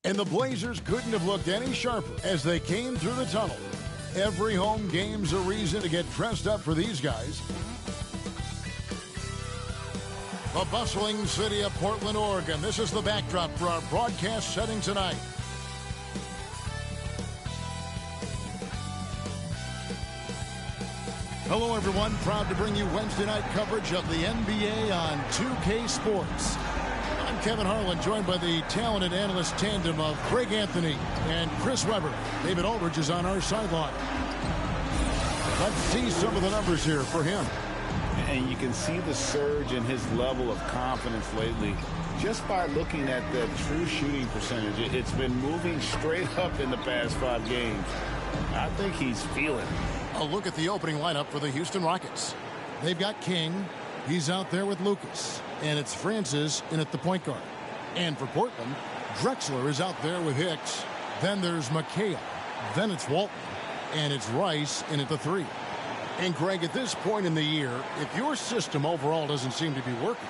And the Blazers couldn't have looked any sharper as they came through the tunnel. Every home game's a reason to get dressed up for these guys. The bustling city of Portland, Oregon. This is the backdrop for our broadcast setting tonight. Hello, everyone. Proud to bring you Wednesday night coverage of the NBA on 2K Sports. I'm Kevin Harlan, joined by the talented analyst tandem of Greg Anthony and Chris Webber. David Aldridge is on our sideline. Let's see some of the numbers here for him. And you can see the surge in his level of confidence lately just by looking at the true shooting percentage. It's been moving straight up in the past 5 games. I think he's feeling it. A look at the opening lineup for the Houston Rockets. They've got King. He's out there with Lucas. And it's Francis in at the point guard. And for Portland, Drexler is out there with Hicks. Then there's McHale. Then it's Walton. And it's Rice in at the 3. And Greg, at this point in the year, if your system overall doesn't seem to be working,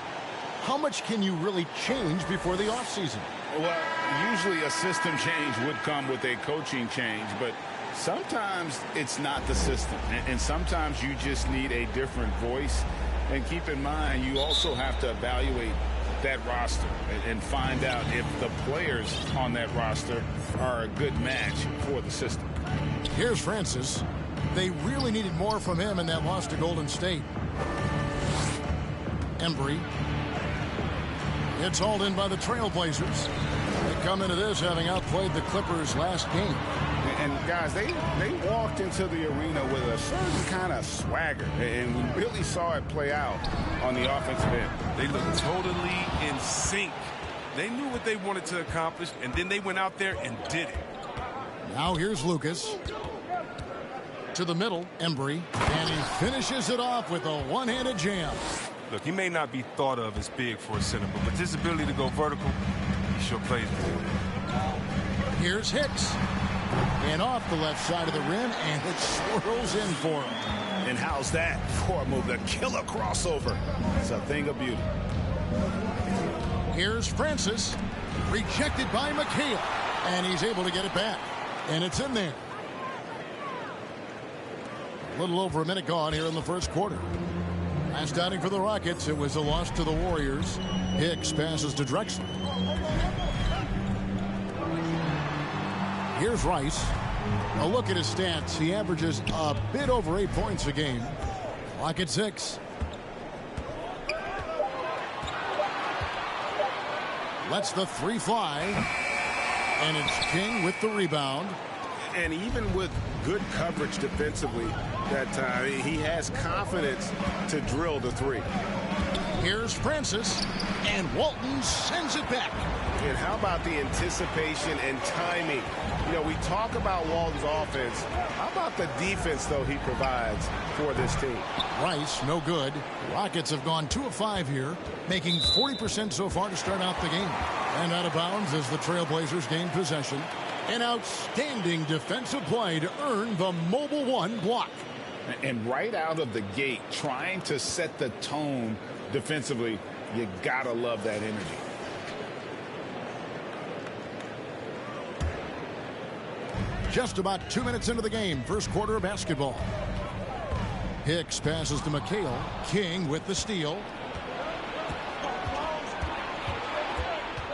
how much can you really change before the offseason? Well, usually a system change would come with a coaching change, but sometimes it's not the system. And sometimes you just need a different voice. And keep in mind, you also have to evaluate that roster and find out if the players on that roster are a good match for the system. Here's Francis. They really needed more from him in that loss to Golden State. Embry. It's hauled in by the Trailblazers. They come into this having outplayed the Clippers last game. And guys, they walked into the arena with a certain kind of swagger, and we really saw it play out on the offensive end. They looked totally in sync. They knew what they wanted to accomplish, and then they went out there and did it. Now here's Lucas. To the middle, Embry, and he finishes it off with a one-handed jam. Look, he may not be thought of as big for a center, but with his ability to go vertical, he sure plays with it. Here's Hicks. And off the left side of the rim, and it swirls in for him. And how's that for a move? The killer crossover. It's a thing of beauty. Here's Francis. Rejected by McHale. And he's able to get it back. And it's in there. A little over a minute gone here in the first quarter. Last outing for the Rockets, it was a loss to the Warriors. Hicks passes to Drexler. Here's Rice. A look at his stats. He averages a bit over 8 points a game. Clock at 6. Lets the 3 fly. And it's King with the rebound. And even with good coverage defensively that time, he has confidence to drill the 3. Here's Francis. And Walton sends it back. And how about the anticipation and timing? You know, we talk about Walton's offense. How about the defense, though, he provides for this team? Rice, no good. Rockets have gone 2 of 5 here, making 40% so far to start out the game. And out of bounds as the Trailblazers gain possession. An outstanding defensive play to earn the Mobile One block. And right out of the gate, trying to set the tone defensively, you gotta love that energy. Just about 2 minutes into the game, first quarter of basketball. Hicks passes to McHale. King with the steal.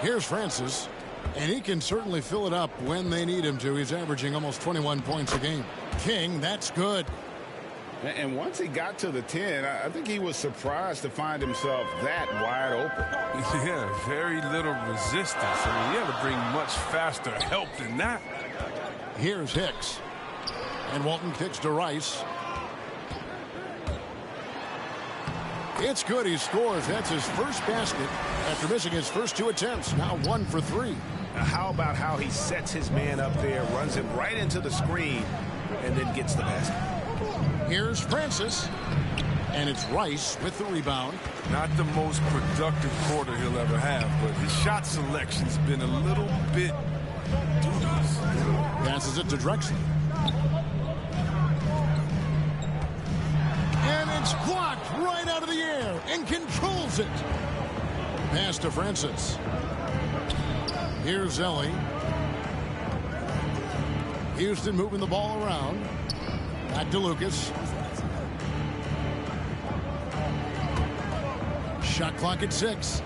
Here's Francis, and he can certainly fill it up when they need him to. He's averaging almost 21 points a game. King, that's good. And once he got to the 10, I think he was surprised to find himself that wide open. Yeah, very little resistance. I mean, you had to bring much faster help than that. Here's Hicks. And Walton kicks to Rice. It's good. He scores. That's his first basket after missing his first 2 attempts. Now 1 for 3. Now how about how he sets his man up there, runs him right into the screen, and then gets the basket. Here's Francis. And it's Rice with the rebound. Not the most productive quarter he'll ever have, but his shot selection's been a little bit dubious. Passes it to Drexler. And it's blocked right out of the air and controls it. Pass to Francis. Here's Ellie. Houston moving the ball around. Back to Lucas. Shot clock at 6.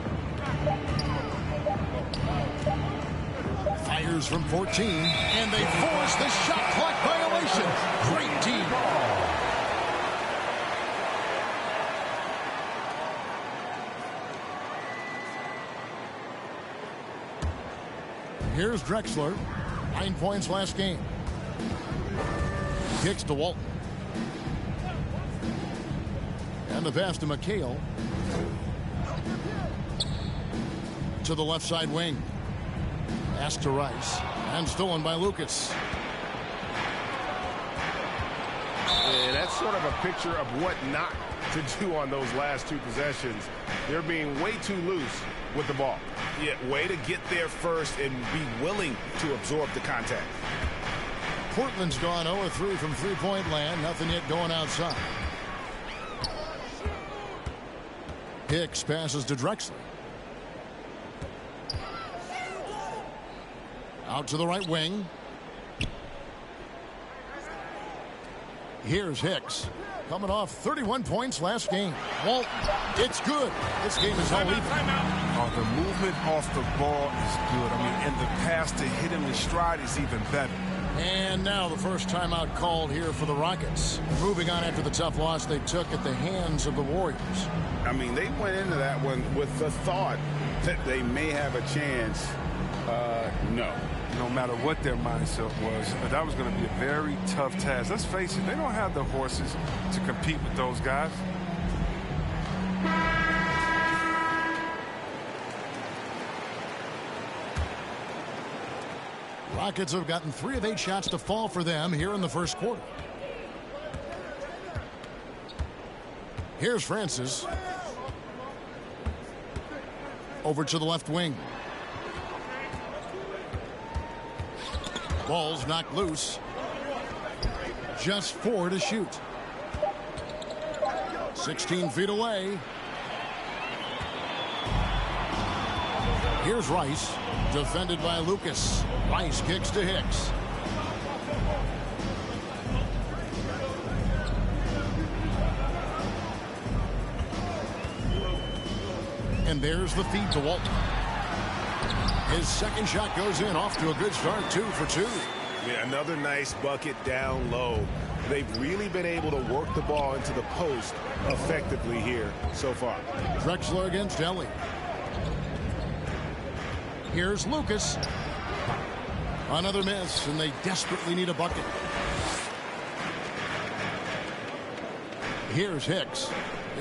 Fires from 14. And they force the shot clock violation. Great team. Here's Drexler. 9 points last game. Kicks to Walton. And the pass to McHale. To the left side wing. Pass to Rice. And stolen by Lucas. And that's sort of a picture of what not to do on those last 2 possessions. They're being way too loose with the ball. Yeah, way to get there first and be willing to absorb the contact. Portland's gone 0-3 from three-point land. Nothing yet going outside. Hicks passes to Drexler. Out to the right wing. Here's Hicks. Coming off 31 points last game. Walton, it's good. This game is all even. Oh, the movement off the ball is good. I mean, and the pass to hit him in stride is even better. And now the first timeout called here for the Rockets. Moving on after the tough loss they took at the hands of the Warriors. I mean, they went into that one with the thought that they may have a chance. No. No matter what their mindset was, that was going to be a very tough task. Let's face it, they don't have the horses to compete with those guys. Rockets have gotten 3 of 8 shots to fall for them here in the first quarter. Here's Francis. Over to the left wing. Ball's knocked loose. Just 4 to shoot. 16 feet away. Here's Rice. Defended by Lucas. Rice kicks to Hicks. And there's the feed to Walton. His second shot goes in, off to a good start, 2 for 2. Yeah, another nice bucket down low. They've really been able to work the ball into the post effectively here so far. Drexler against Ellie. Here's Lucas. Another miss, and they desperately need a bucket. Here's Hicks.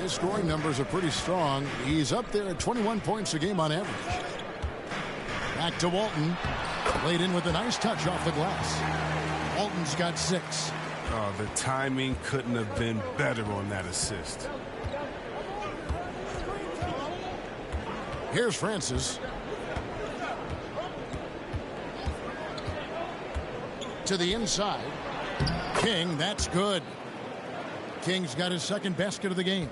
His scoring numbers are pretty strong. He's up there at 21 points a game on average. Back to Walton. Laid in with a nice touch off the glass. Walton's got 6. Oh, the timing couldn't have been better on that assist. Here's Francis. To the inside. King, that's good. King's got his second basket of the game.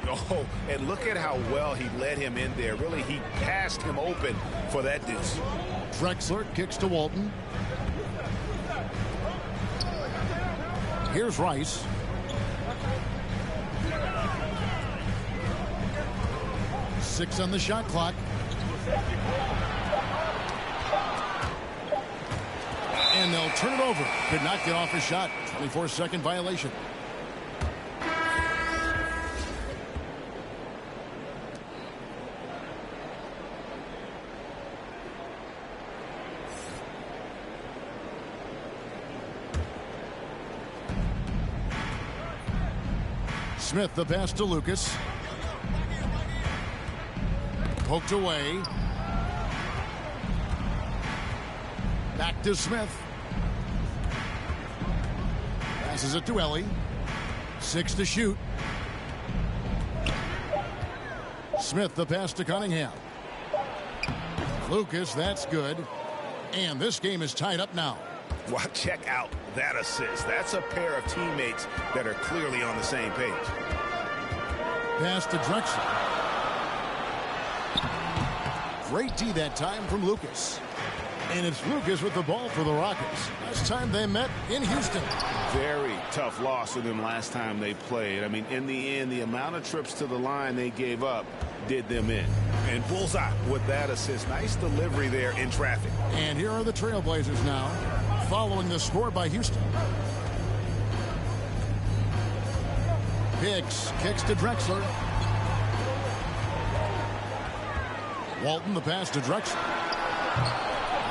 Oh, and look at how well he led him in there. Really, he passed him open for that deuce. Drexler kicks to Walton. Here's Rice. Six on the shot clock. And they'll turn it over. Could not get off a shot. 24-second violation. Smith, the pass to Lucas. Poked away. Back to Smith. Passes it to Ellie. 6 to shoot. Smith, the pass to Cunningham. Lucas, that's good. And this game is tied up now. Well, check out that assist. That's a pair of teammates that are clearly on the same page. Pass to Drexler. Great D that time from Lucas. And it's Lucas with the ball for the Rockets. Last time they met in Houston. Very tough loss for them last time they played. I mean, in the end, the amount of trips to the line they gave up did them in. And bullseye with that assist. Nice delivery there in traffic. And here are the Trailblazers now, following the score by Houston. Hicks kicks to Drexler. Walton, the pass to Drexler.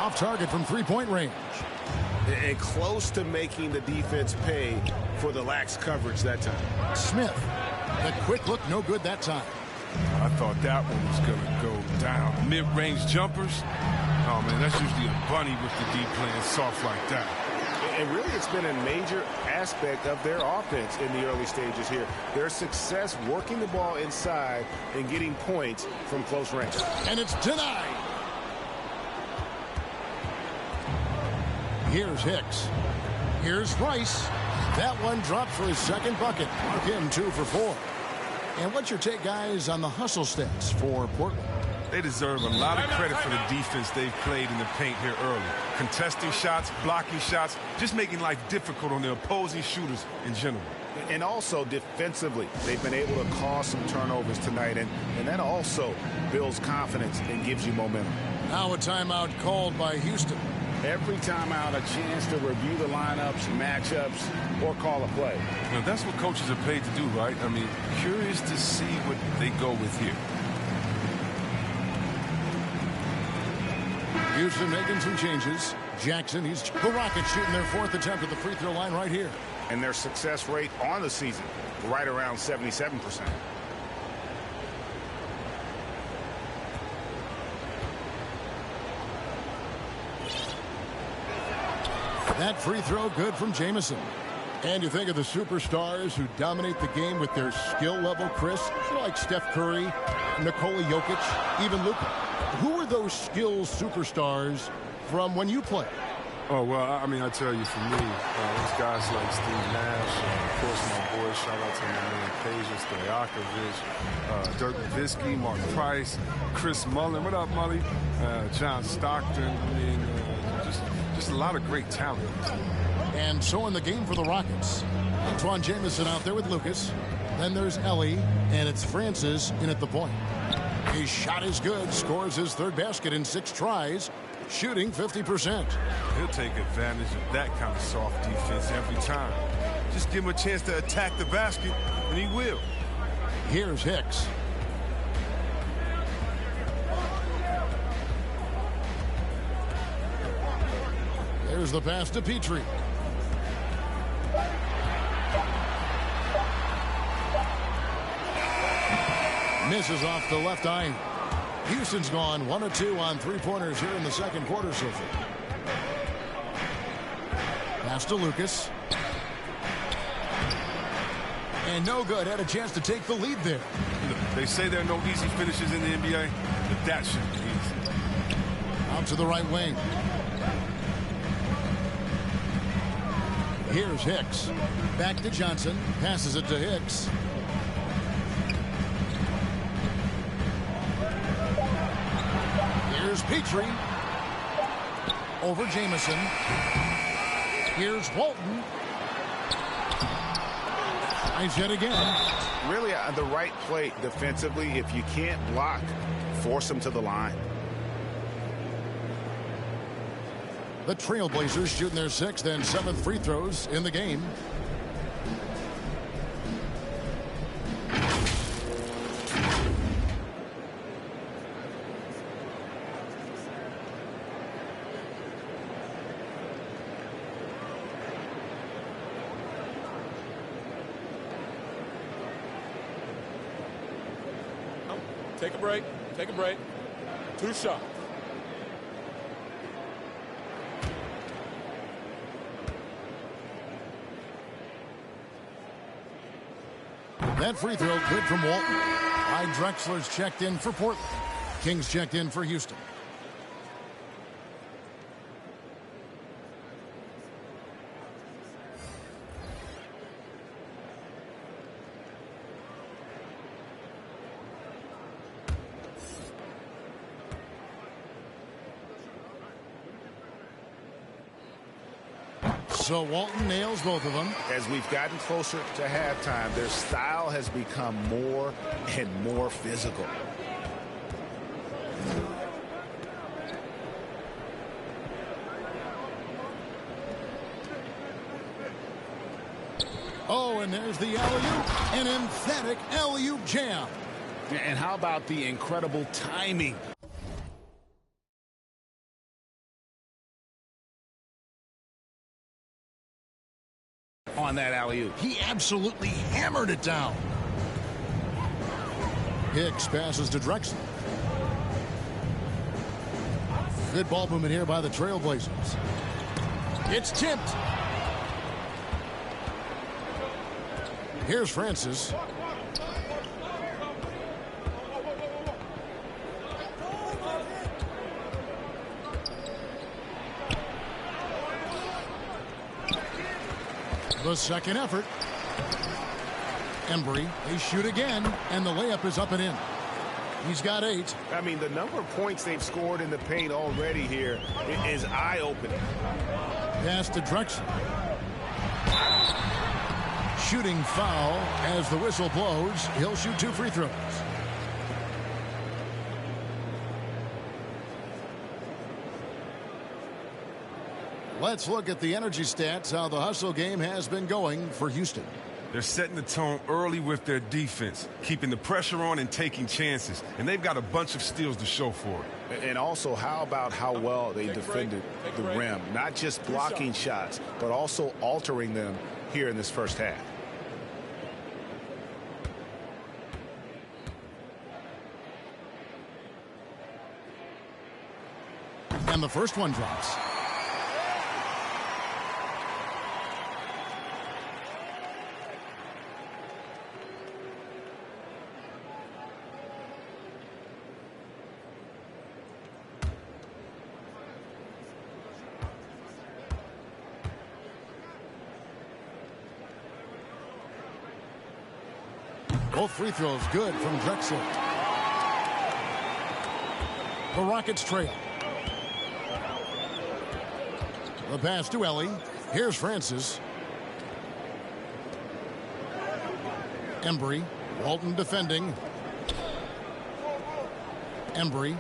Off target from three-point range. And close to making the defense pay for the lax coverage that time. Smith, the quick look, no good that time. I thought that one was going to go down. Mid-range jumpers. Oh, man, that's usually a bunny with the D playing soft like that. And really, it's been a major aspect of their offense in the early stages here. Their success working the ball inside and getting points from close range. And it's denied. Here's Hicks. Here's Rice. That one dropped for his second bucket. Mark him 2 for 4. And what's your take, guys, on the hustle stats for Portland? They deserve a lot of credit for the defense they've played in the paint here early. Contesting shots, blocking shots, just making life difficult on the opposing shooters in general. And also defensively, they've been able to cause some turnovers tonight, and that also builds confidence and gives you momentum. Now a timeout called by Houston. Every timeout, a chance to review the lineups, matchups, or call a play. Now, that's what coaches are paid to do, right? I mean, curious to see what they go with here. Houston making some changes. Jackson, he's the Rockets shooting their 4th attempt at the free throw line right here. And their success rate on the season, right around 77%. That free throw good from Jamison. And you think of the superstars who dominate the game with their skill level, Chris, like Steph Curry, Nikola Jokic, even Luka. Who are those skills superstars from when you played? Oh, well, I mean, I tell you, for me, there's guys like Steve Nash, of course, my boy, shout out to my man, Peja Stojakovic, Dirk Nowitzki, Mark Price, Chris Mullin. What up, Mully? John Stockton. I mean, just a lot of great talent. And so in the game for the Rockets, Antoine Jamison out there with Lucas. Then there's Ellie, and it's Francis in at the point. His shot is good, scores his 3rd basket in 6 tries, shooting 50%. He'll take advantage of that kind of soft defense every time. Just give him a chance to attack the basket, and he will. Here's Hicks. There's the pass to Petrie. Misses off the left eye. Houston's gone 1 of 2 on 3-pointers here in the second quarter so far. Pass to Lucas. And no good. Had a chance to take the lead there. They say there are no easy finishes in the NBA, but that should be easy. Out to the right wing. Here's Hicks. Back to Johnson. Passes it to Hicks. Here's Petrie. Over Jamison. Here's Walton. Nice hit again. Really the right play defensively. If you can't block, force them to the line. The Trailblazers shooting their 6th and 7th free throws in the game. Take a break. Take a break. 2 shots. That free throw good from Walton. Clyde Drexler's checked in for Portland. Kings checked in for Houston. So Walton nails both of them. As we've gotten closer to halftime, their style has become more and more physical. Oh, and there's the alley-oop. An emphatic alley-oop jam. And how about the incredible timing? On that alley-oop. He absolutely hammered it down. Hicks passes to Drexler. Good ball movement here by the Trailblazers. It's tipped. Here's Francis. The second effort. Embry, they shoot again, and the layup is up and in. He's got 8. I mean, the number of points they've scored in the paint already here is eye-opening. Pass to Drexler. Shooting foul as the whistle blows. He'll shoot 2 free throws. Let's look at the energy stats, how the hustle game has been going for Houston. They're setting the tone early with their defense, keeping the pressure on and taking chances. And they've got a bunch of steals to show for it. And also, how about how well they defended the rim? Not just blocking shots, but also altering them here in this first half. And the first one drops. Both free throws good from Drexler. The Rockets trail. The pass to Ellie. Here's Francis. Embry. Walton defending. Embry.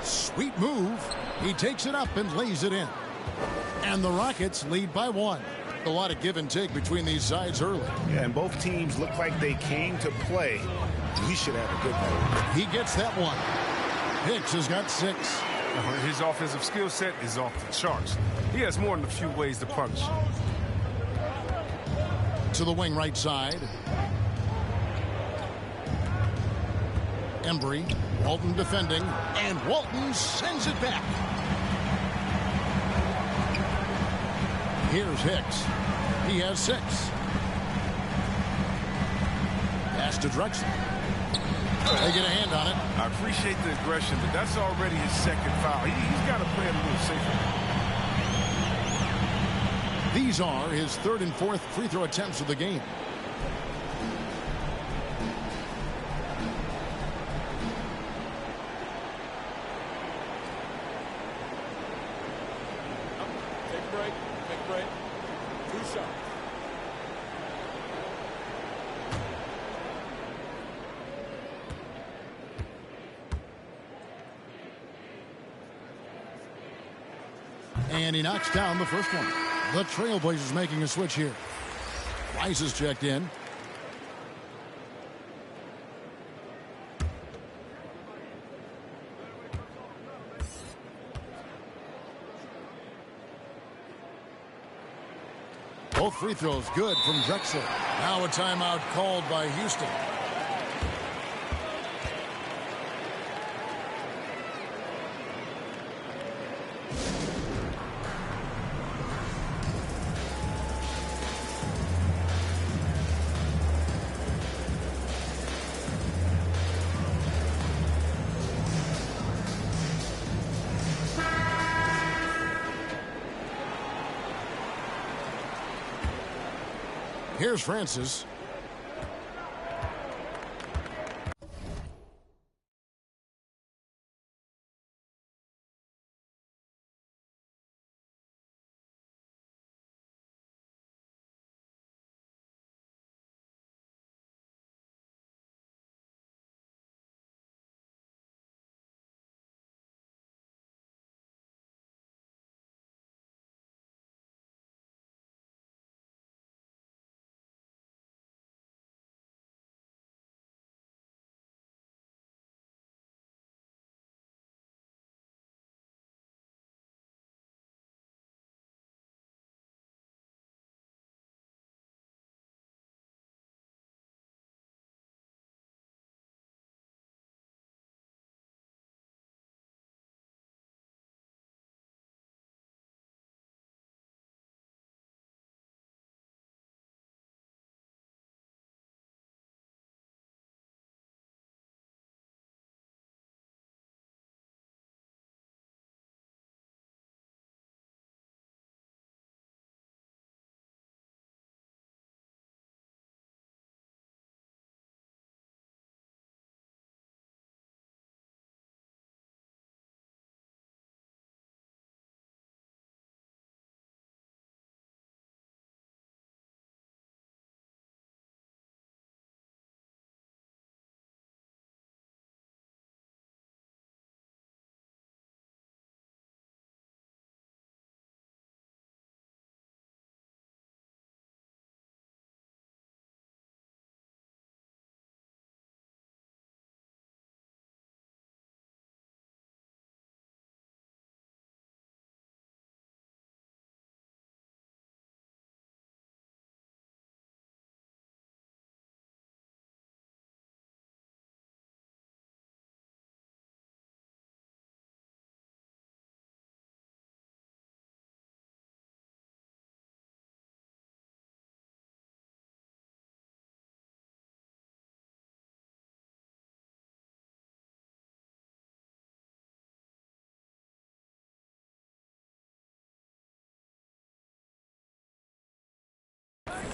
Sweet move. He takes it up and lays it in. And the Rockets lead by 1. A lot of give and take between these sides early. Yeah, and both teams look like they came to play. We should have a good night. He gets that one. Hicks has got 6. His offensive skill set is off the charts. He has more than a few ways to punish. To the wing right side. Embry. Walton defending. And Walton sends it back. Here's Hicks. He has 6. Pass to Drexler. They get a hand on it. I appreciate the aggression, but that's already his second foul. He's got to play it a little safer. These are his 3rd and 4th free throw attempts of the game. Take a break. Take a break. 2 shots. And he knocks down the first one. The Trailblazers making a switch here. Rice is checked in. Both free throws good from Drexler. Now a timeout called by Houston. Here's Francis.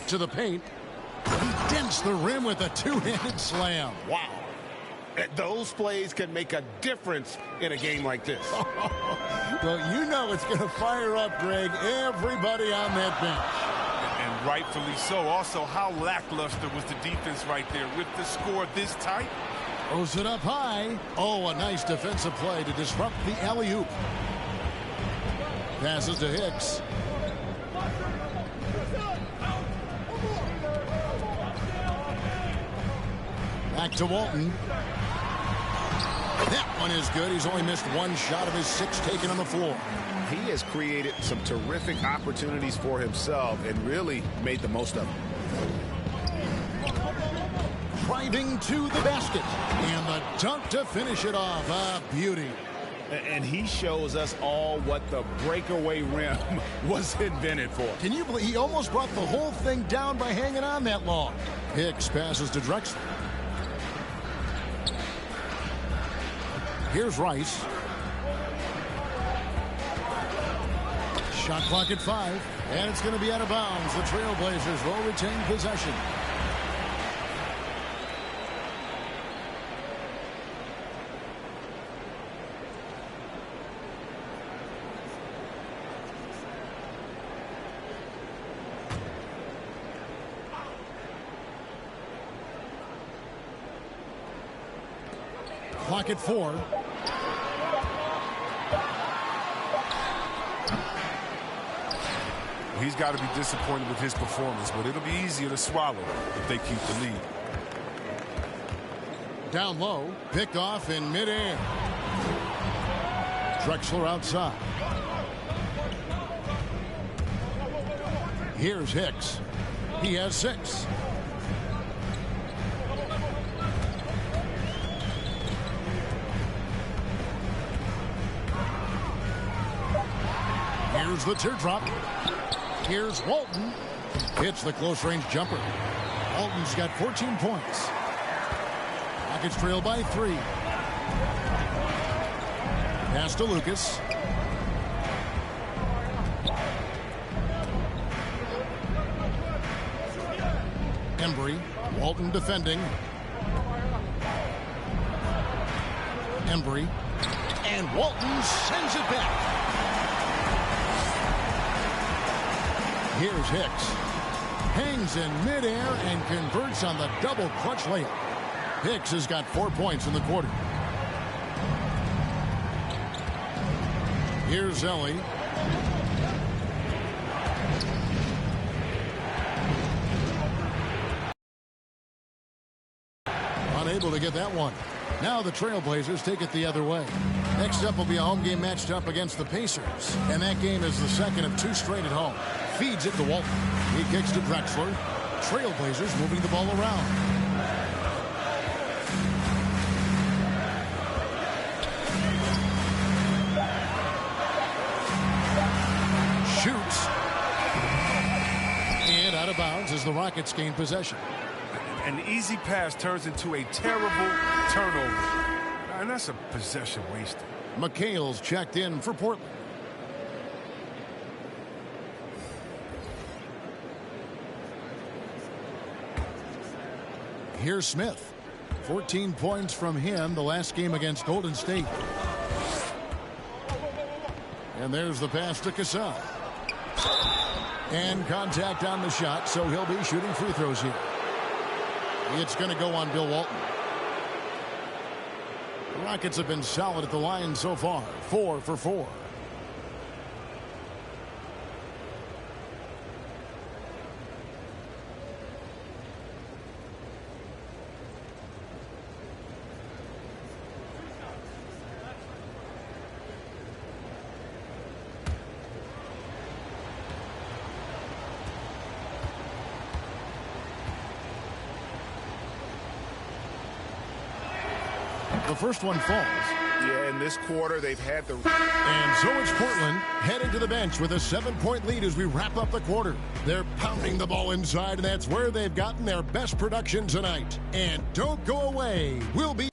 To the paint. He dents the rim with a two-handed slam. Wow. Those plays can make a difference in a game like this. Well, you know it's going to fire up, Greg, everybody on that bench. And rightfully so. Also, how lackluster was the defense right there with the score this tight? Throws it up high. Oh, a nice defensive play to disrupt the alley-oop. Passes to Hicks. Back to Walton. That one is good. He's only missed one shot of his 6 taken on the floor. He has created some terrific opportunities for himself and really made the most of them. Driving to the basket. And the dunk to finish it off. A beauty. And he shows us all what the breakaway rim was invented for. Can you believe he almost brought the whole thing down by hanging on that long? Hicks passes to Drexler. Here's Rice. Shot clock at 5, and it's going to be out of bounds. The Trailblazers will retain possession. Clock at 4. he's got to be disappointed with his performance, but it'll be easier to swallow if they keep the lead. Down low, picked off in midair. Drexler outside. Here's Hicks. He has 6. Here's the teardrop. Here's Walton. Hits the close-range jumper. Walton's got 14 points. Rockets trail by 3. Pass to Lucas. Embry. Walton defending. Embry. And Walton sends it back. Here's Hicks. Hangs in midair and converts on the double clutch layup. Hicks has got 4 points in the quarter. Here's Ellie. Unable to get that one. Now the Trailblazers take it the other way. Next up will be a home game matched up against the Pacers. And that game is the second of 2 straight at home. Feeds it to Walton. He kicks to Drexler. Trailblazers moving the ball around. Shoots. And out of bounds as the Rockets gain possession. An easy pass turns into a terrible turnover. And that's a possession wasted. McHale's checked in for Portland. Here's Smith. 14 points from him the last game against Golden State. And there's the pass to Cassell. And contact on the shot, so he'll be shooting free throws here. It's going to go on Bill Walton. The Rockets have been solid at the line so far. 4 for 4. The first one falls. Yeah, in this quarter, they've had the... And so it's Portland heading to the bench with a 7-point lead as we wrap up the quarter. They're pounding the ball inside, and that's where they've gotten their best production tonight. And don't go away. We'll be...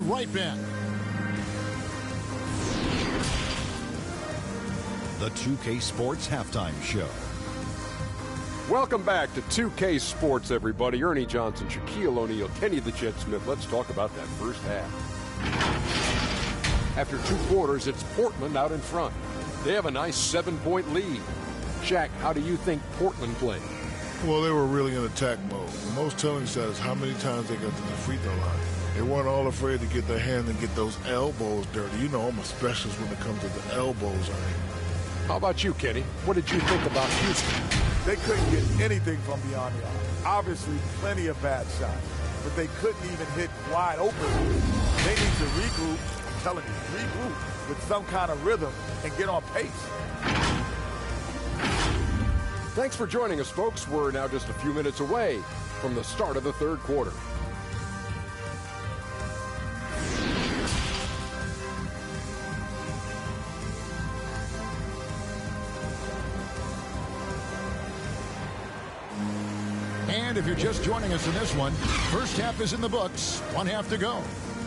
Right back. The 2K Sports Halftime Show. Welcome back to 2K Sports, everybody. Ernie Johnson, Shaquille O'Neal, Kenny the Jet Smith. Let's talk about that first half. After 2 quarters, it's Portland out in front. They have a nice 7-point lead. Shaq, how do you think Portland played? Well, they were really in attack mode. The most telling stat is how many times they got to the free throw line. They weren't all afraid to get their hand and get those elbows dirty. You know I'm a specialist when it comes to the elbows. How about you, Kenny? What did you think about Houston? They couldn't get anything from beyond the arc. Obviously, plenty of bad shots, but they couldn't even hit wide open. They need to regroup. I'm telling you, regroup with some kind of rhythm and get on pace. Thanks for joining us, folks. We're now just a few minutes away from the start of the third quarter. And if you're just joining us in this one, first half is in the books. 1 half to go.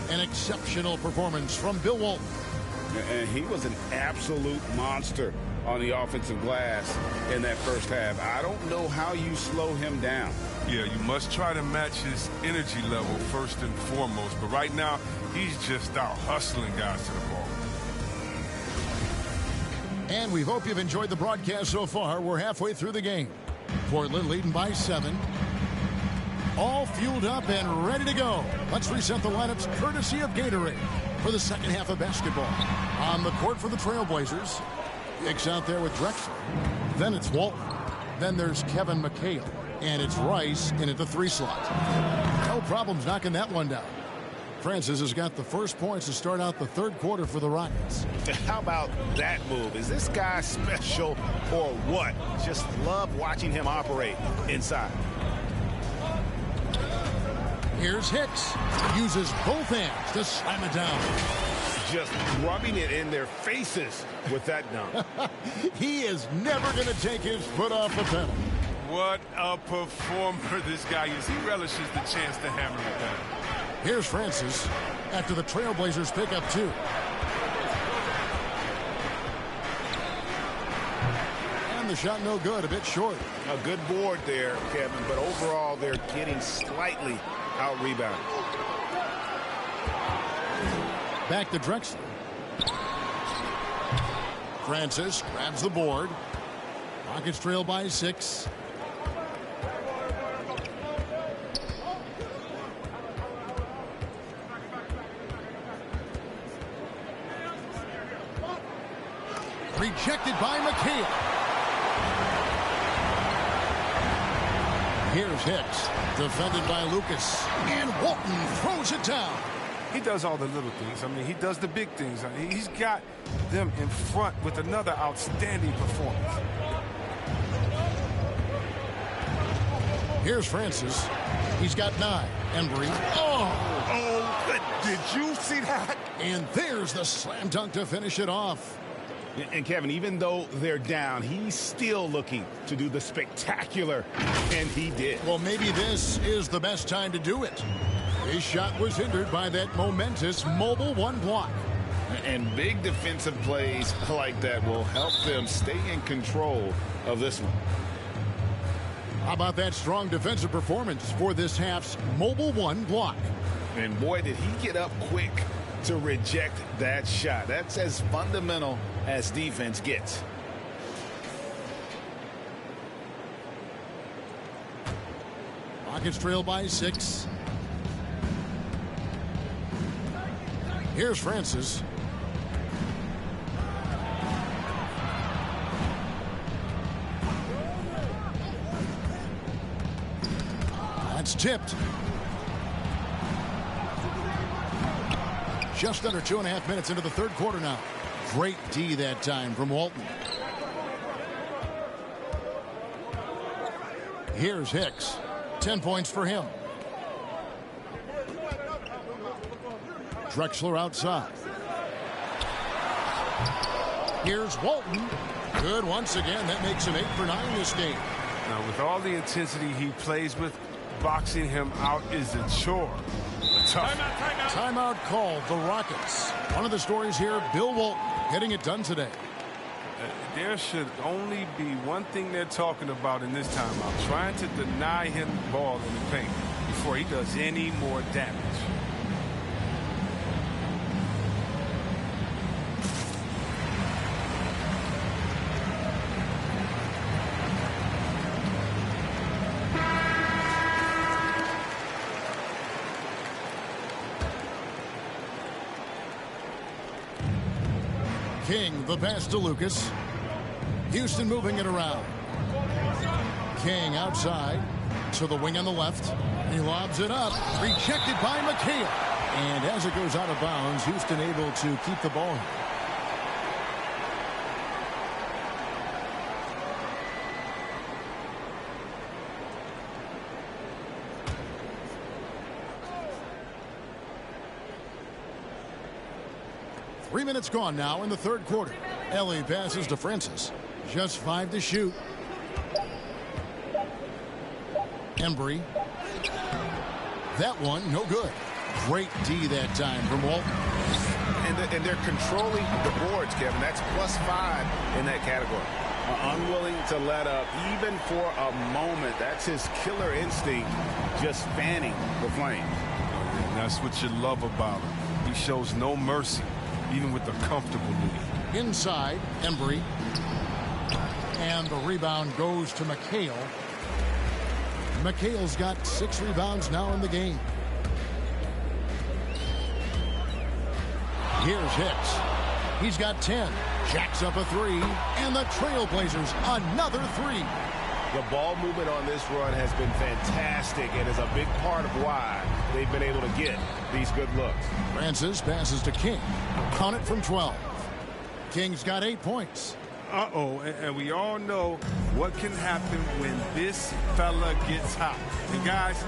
An exceptional performance from Bill Walton. And he was an absolute monster on the offensive glass in that first half. I don't know how you slow him down. Yeah, you must try to match his energy level first and foremost. But right now, he's just out hustling guys to the ball. And we hope you've enjoyed the broadcast so far. We're halfway through the game. Portland leading by 7. All fueled up and ready to go. Let's reset the lineups courtesy of Gatorade for the second half of basketball. On the court for the Trailblazers, Hicks out there with Drexler. Then it's Walton. Then there's Kevin McHale. And it's Rice in at the 3 slot. No problems knocking that one down. Francis has got the first points to start out the third quarter for the Rockets. How about that move? Is this guy special or what? Just love watching him operate inside. Here's Hicks. Uses both hands to slam it down. Just rubbing it in their faces with that dunk. He is never going to take his foot off the pedal. What a performer this guy is. He relishes the chance to hammer it down. Here's Francis after the Trailblazers pick up 2. And the shot no good, a bit short. A good board there, Kevin, but overall they're getting slightly out-rebounded. Back to Drexler. Francis grabs the board. Rockets trail by 6. Rejected by McHale. Here's Hicks, defended by Lucas, and Walton throws it down. He does all the little things. I mean, he does the big things. I mean, he's got them in front with another outstanding performance. Here's Francis. He's got 9. Embry. Did you see that? And there's the slam dunk to finish it off. And Kevin, even though they're down, he's still looking to do the spectacular, and he did. Well, maybe this is the best time to do it. His shot was hindered by that momentous mobile 1 block. And big defensive plays like that will help them stay in control of this one. How about that strong defensive performance for this half's mobile 1 block? And boy, did he get up quick to reject that shot. That's as fundamental as defense gets. Rockets trail by 6. Here's Francis. That's tipped. Just under 2.5 minutes into the third quarter now. Great D that time from Walton. Here's Hicks. 10 points for him. Drexler outside. Here's Walton. Good once again. That makes him 8 for 9 this game. Now, with all the intensity he plays with, boxing him out is a chore. But tough. Timeout called, the Rockets. One of the stories here, Bill Walton getting it done today. There should only be one thing they're talking about in this timeout, trying to deny him the ball in the paint before he does any more damage. King, the pass to Lucas. Houston moving it around. King outside to the wing on the left. He lobs it up. Rejected by McHale. And as it goes out of bounds, Houston able to keep the ball. 3 minutes gone now in the third quarter. Ellie passes to Francis. Just 5 to shoot. Embry. That one, no good. Great D that time from Walton. And they're controlling the boards, Kevin. That's +5 in that category. Unwilling to let up, even for a moment. That's his killer instinct, just fanning the flame. And that's what you love about him. He shows no mercy, even with a comfortable lead. Inside, Embry. And the rebound goes to McHale. McHale's got 6 rebounds now in the game. Here's Hicks. He's got 10. Jacks up a 3. And the Trailblazers another 3. The ball movement on this run has been fantastic and is a big part of why they've been able to get these good looks. Francis passes to King. Count it from 12. King's got 8 points. Uh-oh, and we all know what can happen when this fella gets hot. And guys,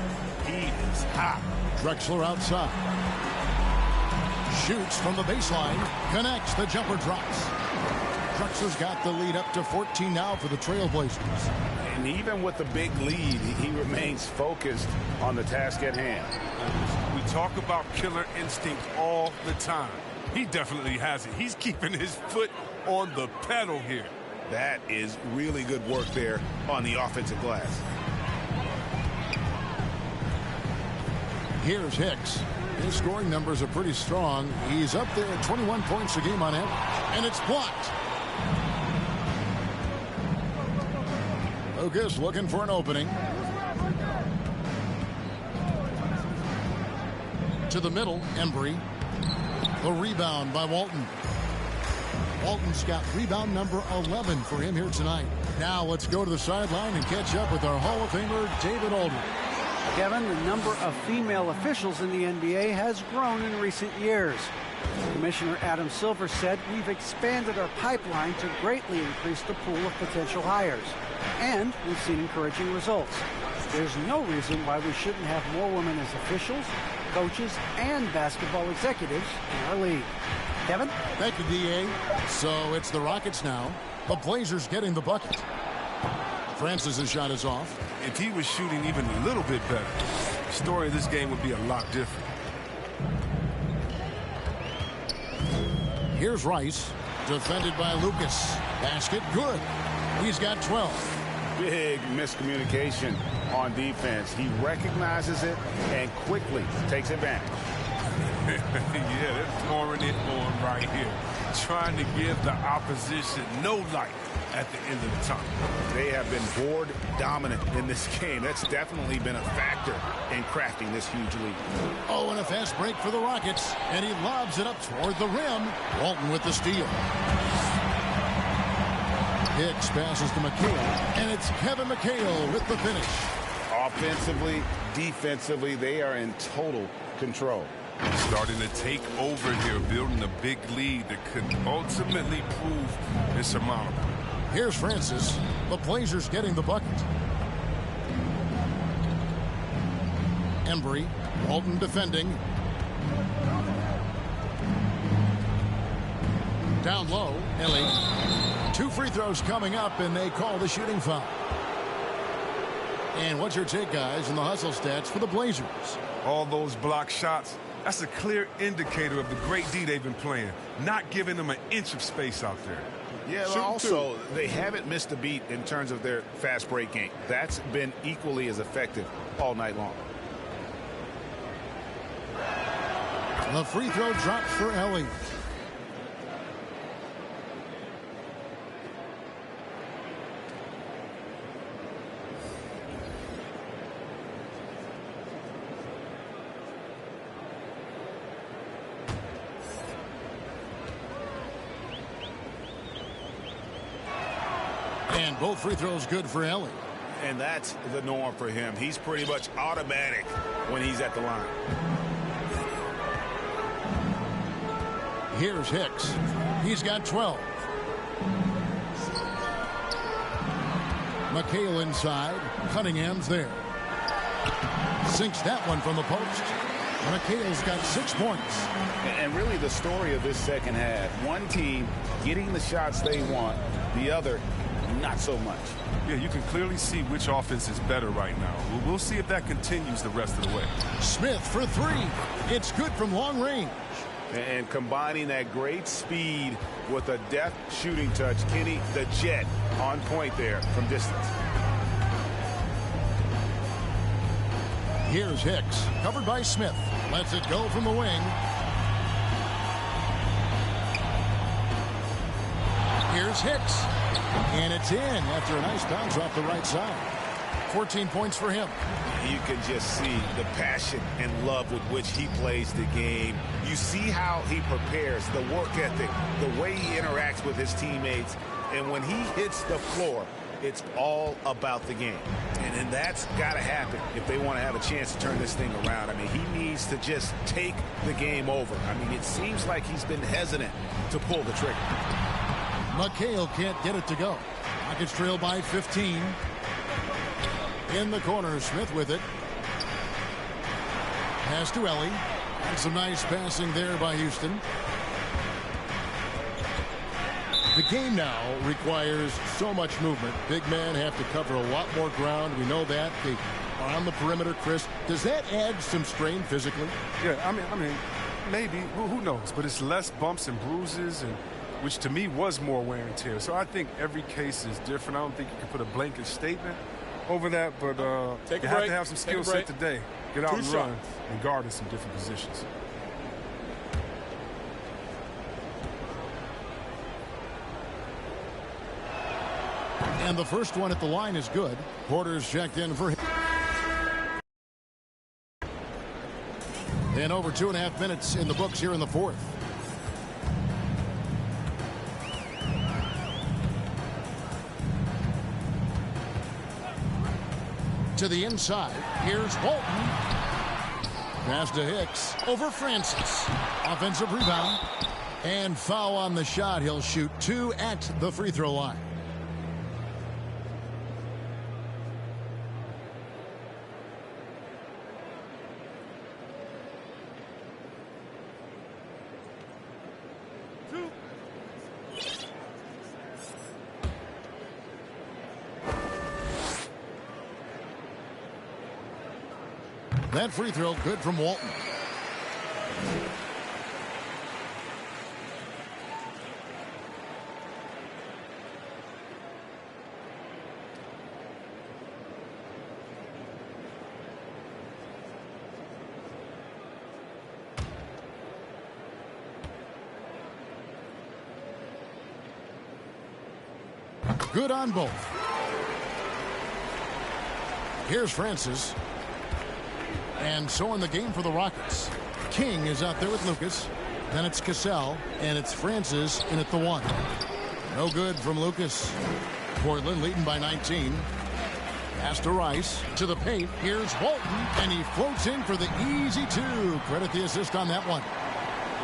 he is hot. Drexler outside. Shoots from the baseline. Connects. The jumper drops. Drexler's got the lead up to 14 now for the Trailblazers. And even with the big lead, he remains focused on the task at hand. We talk about killer instinct all the time. He definitely has it. He's keeping his foot on the pedal here. That is really good work there on the offensive glass. Here's Hicks. His scoring numbers are pretty strong. He's up there at 21 points a game on average. And it's blocked. Lucas looking for an opening. To the middle, Embry. The rebound by Walton. Walton's got rebound number 11 for him here tonight. Now let's go to the sideline and catch up with our Hall of Famer, David Aldridge. Kevin, the number of female officials in the NBA has grown in recent years. Commissioner Adam Silver said we've expanded our pipeline to greatly increase the pool of potential hires. And we've seen encouraging results. There's no reason why we shouldn't have more women as officials, coaches, and basketball executives in our league. Kevin? Thank you, D.A. So it's the Rockets now. The Blazers getting the bucket. Francis' shot is off. If he was shooting even a little bit better, the story of this game would be a lot different. Here's Rice. Defended by Lucas. Basket good. He's got 12. Big miscommunication on defense. He recognizes it and quickly takes advantage. Yeah, they're pouring it on right here. Trying to give the opposition no light at the end of the tunnel. They have been board dominant in this game. That's definitely been a factor in crafting this huge lead. Oh, and a fast break for the Rockets. And he lobs it up toward the rim. Walton with the steal. Hicks passes to McHale. And it's Kevin McHale with the finish. Offensively, defensively, they are in total control. Starting to take over here, building a big lead that could ultimately prove insurmountable. Here's Francis. The Blazers getting the bucket. Embry. Walton defending. Down low, Ellie. 2 free throws coming up, and they call the shooting foul. And what's your take, guys, in the hustle stats for the Blazers? all those block shots, that's a clear indicator of the great D they've been playing, not giving them an inch of space out there. Yeah, but also, they haven't missed a beat in terms of their fast break game. That's been equally as effective all night long. The free throw drops for Ellie. And both free throws good for Ellie. And that's the norm for him. He's pretty much automatic when he's at the line. Here's Hicks. He's got 12. McHale inside. Cunningham's there. Sinks that one from the post. McHale's got 6 points. And really the story of this second half, one team getting the shots they want, the other not so much. Yeah, you can clearly see which offense is better right now. We'll see if that continues the rest of the way. Smith for 3. It's good from long range. And combining that great speed with a deft shooting touch, Kenny the Jet on point there from distance. Here's Hicks, covered by Smith. Lets it go from the wing. Here's Hicks. And it's in after a nice bounce off the right side. 14 points for him. You can just see the passion and love with which he plays the game. You see how he prepares, the work ethic, the way he interacts with his teammates. And when he hits the floor, it's all about the game. And that's got to happen if they want to have a chance to turn this thing around. I mean, he needs to just take the game over. I mean, it seems like he's been hesitant to pull the trigger. McHale can't get it to go. Rockets trail by 15. In the corner, Smith with it. Pass to Ellie. And some nice passing there by Houston. The game now requires so much movement. Big men have to cover a lot more ground. We know that. They are on the perimeter, Chris. Does that add some strain physically? Yeah, I mean, maybe. Who knows? But it's less bumps and bruises, and which to me was more wear and tear. So I think every case is different. I don't think you can put a blanket statement over that, but you have to have some skill set today. Get out and run and guard in some different positions. And the first one at the line is good. Porter's checked in for him. And over 2.5 minutes in the books here in the fourth. To the inside. Here's Walton. Pass to Hicks. Over Francis. Offensive rebound. And foul on the shot. He'll shoot 2 at the free throw line. That free throw good from Walton. Good on both. Here's Francis. And so in the game for the Rockets. King is out there with Lucas. Then it's Cassell. And it's Francis in at the 1. No good from Lucas. Portland leading by 19. Pass to Rice. To the paint. Here's Walton. And he floats in for the easy 2. Credit the assist on that one.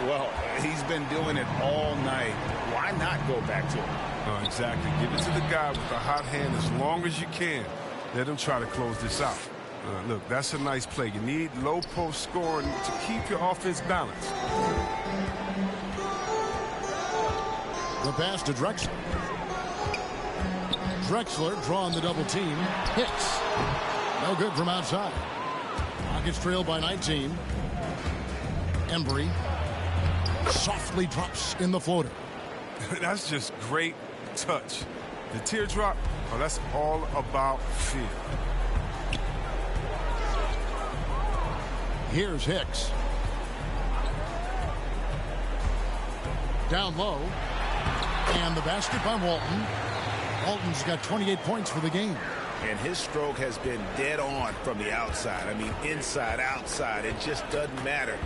Well, he's been doing it all night. Why not go back to him? Oh, exactly. Give it to the guy with the hot hand as long as you can. Let him try to close this out. Look, that's a nice play. You need low post scoring to keep your offense balanced. The pass to Drexler. Drexler drawing the double team. Hicks. No good from outside. Rockets trail by 19. Embry softly drops in the floater. That's just great touch. The teardrop, oh, that's all about feel. Here's Hicks. Down low. And the basket by Walton. Walton's got 28 points for the game. And his stroke has been dead on from the outside. I mean, inside, outside, it just doesn't matter.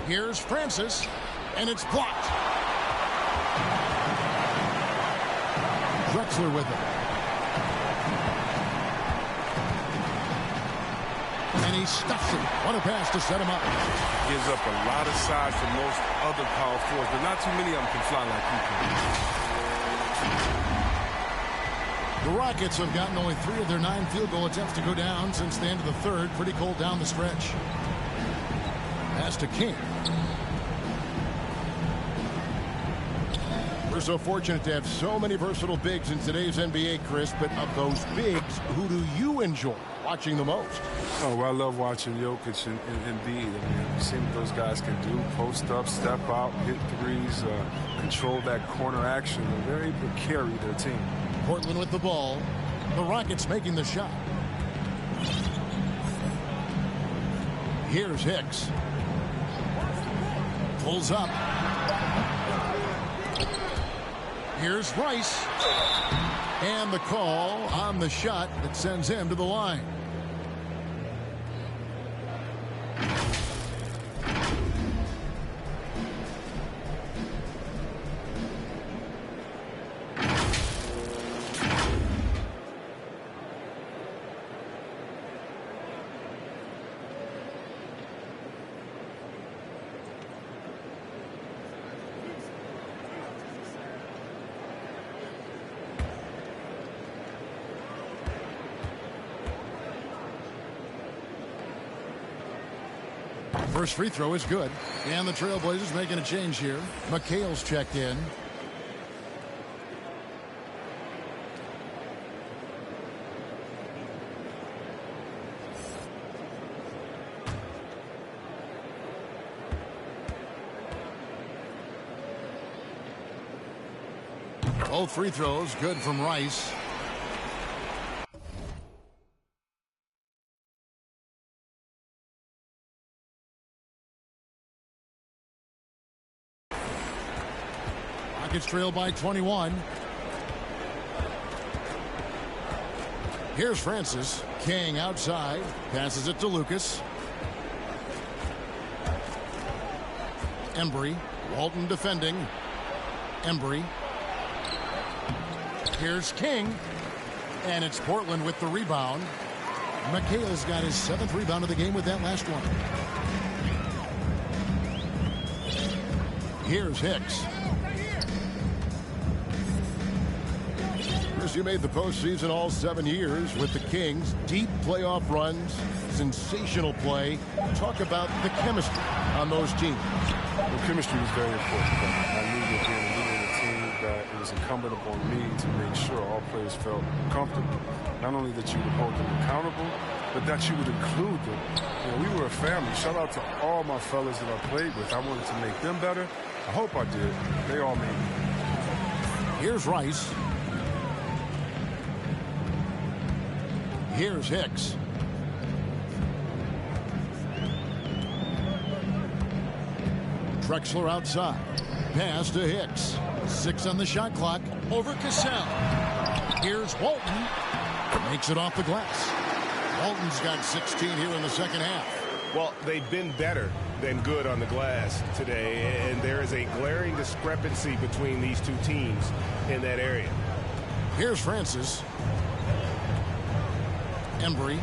Here's Francis, and it's blocked. Drexler with it. And he stuffs it. What a pass to set him up. Gives up a lot of size for most other power forwards, but not too many of them can fly like he can. The Rockets have gotten only 3 of their 9 field goal attempts to go down since the end of the third. Pretty cold down the stretch. Pass to King. We're so fortunate to have so many versatile bigs in today's NBA, Chris, but of those bigs, who do you enjoy watching the most? Oh, well, I love watching Jokic and Embiid. I mean, you've seen what those guys can do. Post up, step out, hit threes, control that corner action. And they're able to carry their team. Portland with the ball. The Rockets making the shot. Here's Hicks. Pulls up. Here's Rice. And the call on the shot that sends him to the line. First free throw is good. And the Trailblazers making a change here. McHale's checked in. Both free throws good from Rice. Rockets trail by 21. Here's Francis. King outside. Passes it to Lucas. Embry. Walton defending. Embry. Here's King. And it's Portland with the rebound. McHale's got his 7th rebound of the game with that last one. Here's Hicks. You made the postseason all 7 years with the Kings. Deep playoff runs, sensational play. Talk about the chemistry on those teams. The chemistry was very important. I knew that being a leader of the team that it was incumbent upon me to make sure all players felt comfortable. Not only that you would hold them accountable, but that you would include them. You know, we were a family. Shout out to all my fellas that I played with. I wanted to make them better. I hope I did. They all made me. Here's Rice. Here's Hicks. Drexler outside. Pass to Hicks. 6 on the shot clock. Over Cassell. Here's Walton. Makes it off the glass. Walton's got 16 here in the second half. Well, they've been better than good on the glass today, and there is a glaring discrepancy between these two teams in that area. Here's Francis. Embry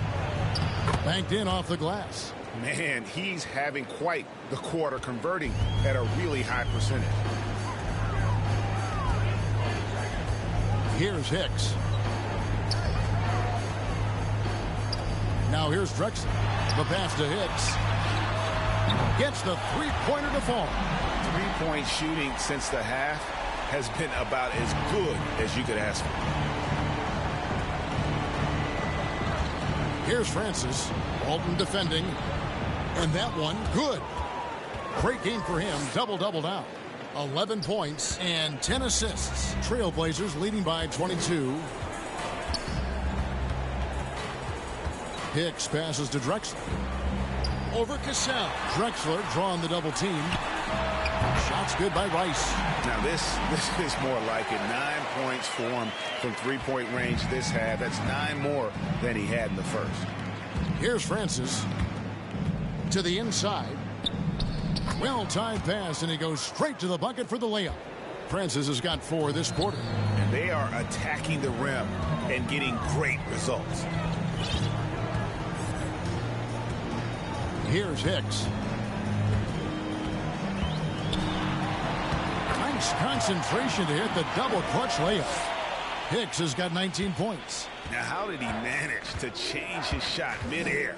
banked in off the glass. Man, he's having quite the quarter, converting at a really high percentage. Here's Hicks. Now here's Drexler. The pass to Hicks. Gets the three-pointer to fall. Three-point shooting since the half has been about as good as you could ask for. Here's Francis. Walton defending. And that one, good. Great game for him. Double-double now. 11 points and 10 assists. Trailblazers leading by 22. Hicks passes to Drexler. Over Cassell. Drexler drawing the double team. Shots good by Rice. Now this is more like it. 9 points for him from three-point range this half. That's 9 more than he had in the first. Here's Francis. To the inside. Well-timed pass, and he goes straight to the bucket for the layup. Francis has got 4 this quarter. And they are attacking the rim and getting great results. Here's Hicks. Nice concentration to hit the double clutch layup. Hicks has got 19 points. Now, how did he manage to change his shot midair?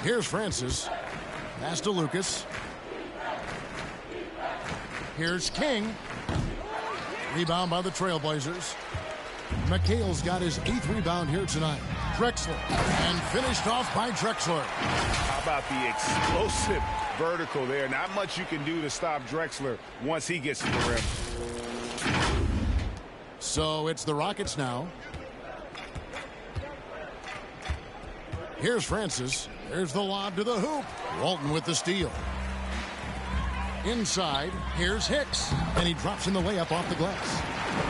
Here's Francis. Pass to Lucas. Here's King. Rebound by the Trailblazers. McHale's got his 8th rebound here tonight. Drexler. And finished off by Drexler. How about the explosive vertical there? Not much you can do to stop Drexler once he gets to the rim. So it's the Rockets now. Here's Francis. There's the lob to the hoop. Walton with the steal. Inside, here's Hicks. And he drops in the layup off the glass.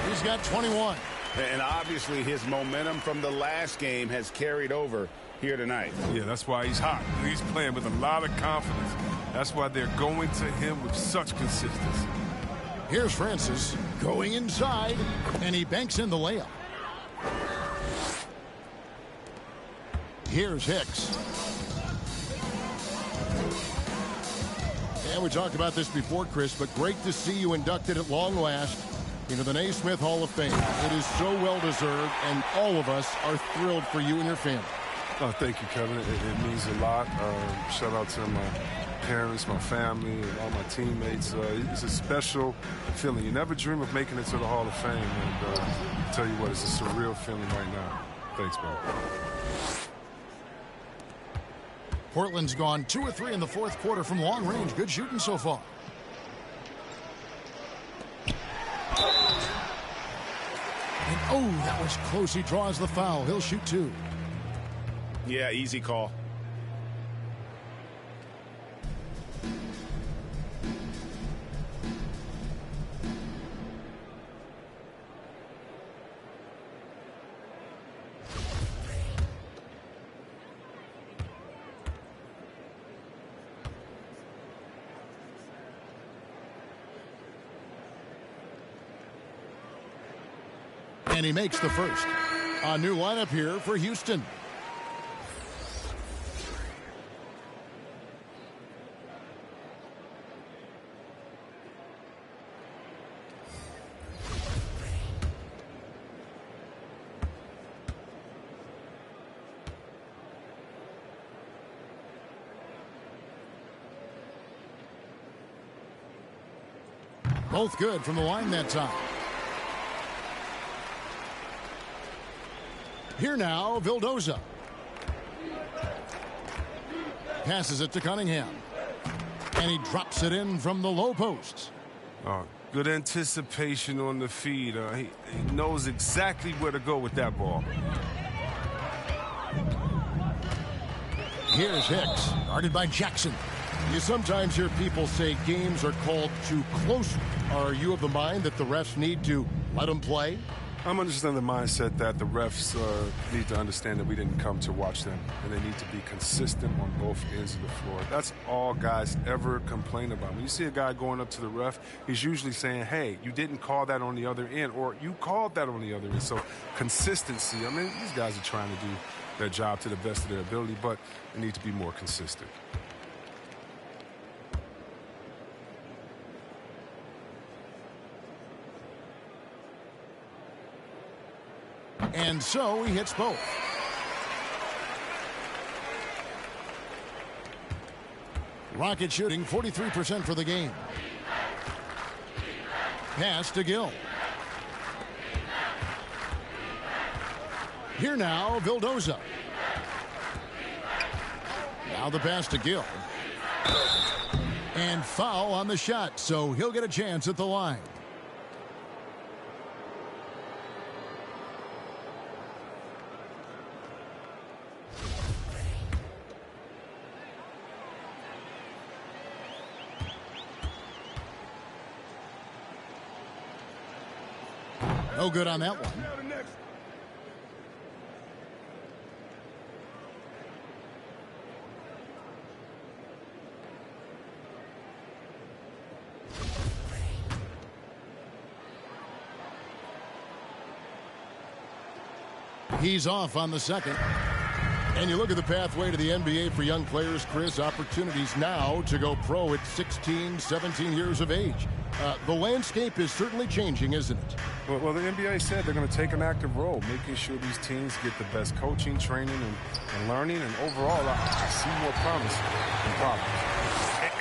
He's got 21. And obviously his momentum from the last game has carried over here tonight. Yeah, that's why he's hot. He's playing with a lot of confidence. That's why they're going to him with such consistency. Here's Francis going inside, and he banks in the layup. Here's Hicks. Yeah, we talked about this before, Chris, but great to see you inducted at long last into the Naismith Hall of Fame. It is so well-deserved, and all of us are thrilled for you and your family. Oh, thank you, Kevin. It means a lot. Shout out to my parents, my family, and all my teammates. It's a special feeling. You never dream of making it to the Hall of Fame, and I tell you what, it's a surreal feeling right now. Thanks, bro. Portland's gone 2 of 3 in the fourth quarter from long range. Good shooting so far. And oh, that was close. He draws the foul. He'll shoot 2. Yeah, easy call. And he makes the first. A new lineup here for Houston. Both good from the line that time. Here now, Vildoza. Passes it to Cunningham. And he drops it in from the low post. Good anticipation on the feed. He knows exactly where to go with that ball. Here's Hicks, guarded by Jackson. You sometimes hear people say games are called too close. Are you of the mind that the refs need to let them play? I'm understanding the mindset that the refs need to understand that we didn't come to watch them, and they need to be consistent on both ends of the floor. That's all guys ever complain about. When you see a guy going up to the ref, he's usually saying, hey, you didn't call that on the other end, or you called that on the other end. So consistency, I mean, these guys are trying to do their job to the best of their ability, but they need to be more consistent. And so he hits both. Rocket shooting 43% for the game. Pass to Gill. Here now, Vildoza. Now the pass to Gill. And foul on the shot, so he'll get a chance at the line. No good on that one. He's off on the second. And you look at the pathway to the NBA for young players, Chris, opportunities now to go pro at 16, 17 years of age. The landscape is certainly changing, isn't it? Well, the NBA said they're going to take an active role, making sure these teams get the best coaching, training, and learning. And overall, I see more promise than problems.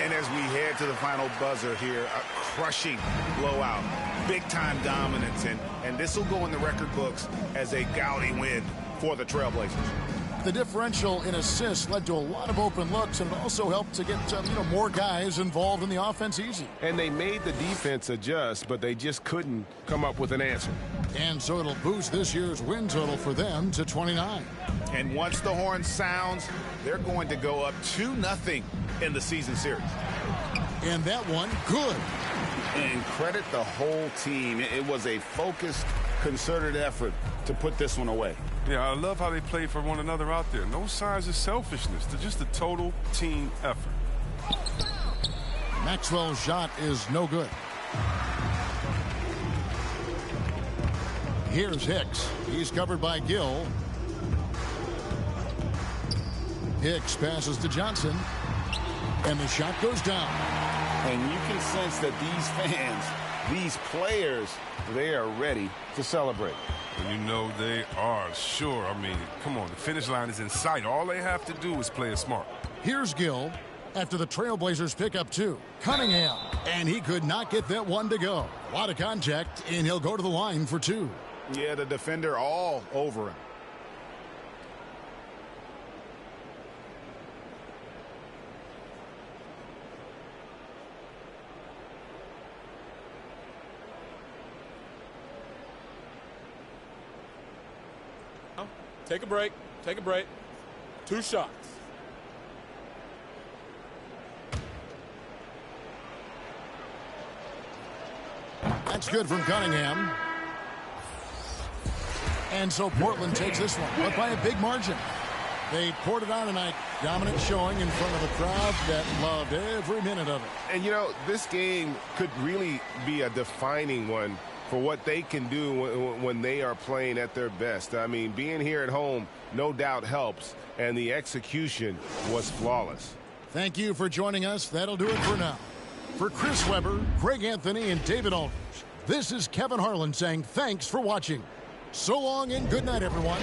And as we head to the final buzzer here, a crushing blowout, big-time dominance, and this will go in the record books as a gaudy win for the Trailblazers. The differential in assists led to a lot of open looks, and it also helped to get more guys involved in the offense easy. And they made the defense adjust, but they just couldn't come up with an answer. And so it'll boost this year's win total for them to 29. And once the horn sounds, they're going to go up 2-0 in the season series. And that one, good. And credit the whole team. It was a focused, concerted effort to put this one away. Yeah, I love how they play for one another out there. No signs of selfishness. They're just a total team effort. Maxwell's shot is no good. Here's Hicks. He's covered by Gill. Hicks passes to Johnson. And the shot goes down. And you can sense that these fans, these players, they are ready to celebrate. And you know they are, sure. I mean, come on, the finish line is in sight. All they have to do is play it smart. Here's Gill after the Trailblazers pick up 2. Cunningham, and he could not get that one to go. A lot of contact, and he'll go to the line for 2. Yeah, the defender all over him. Take a break. Take a break. 2 shots. That's good from Cunningham. And so Portland takes this one, but by a big margin. They poured it on tonight. Dominant showing in front of a crowd that loved every minute of it. And, you know, this game could really be a defining one for what they can do when they are playing at their best. I mean, being here at home no doubt helps, and the execution was flawless. Thank you for joining us. That'll do it for now. For Chris Webber, Greg Anthony, and David Aldridge, this is Kevin Harlan saying thanks for watching. So long and good night, everyone.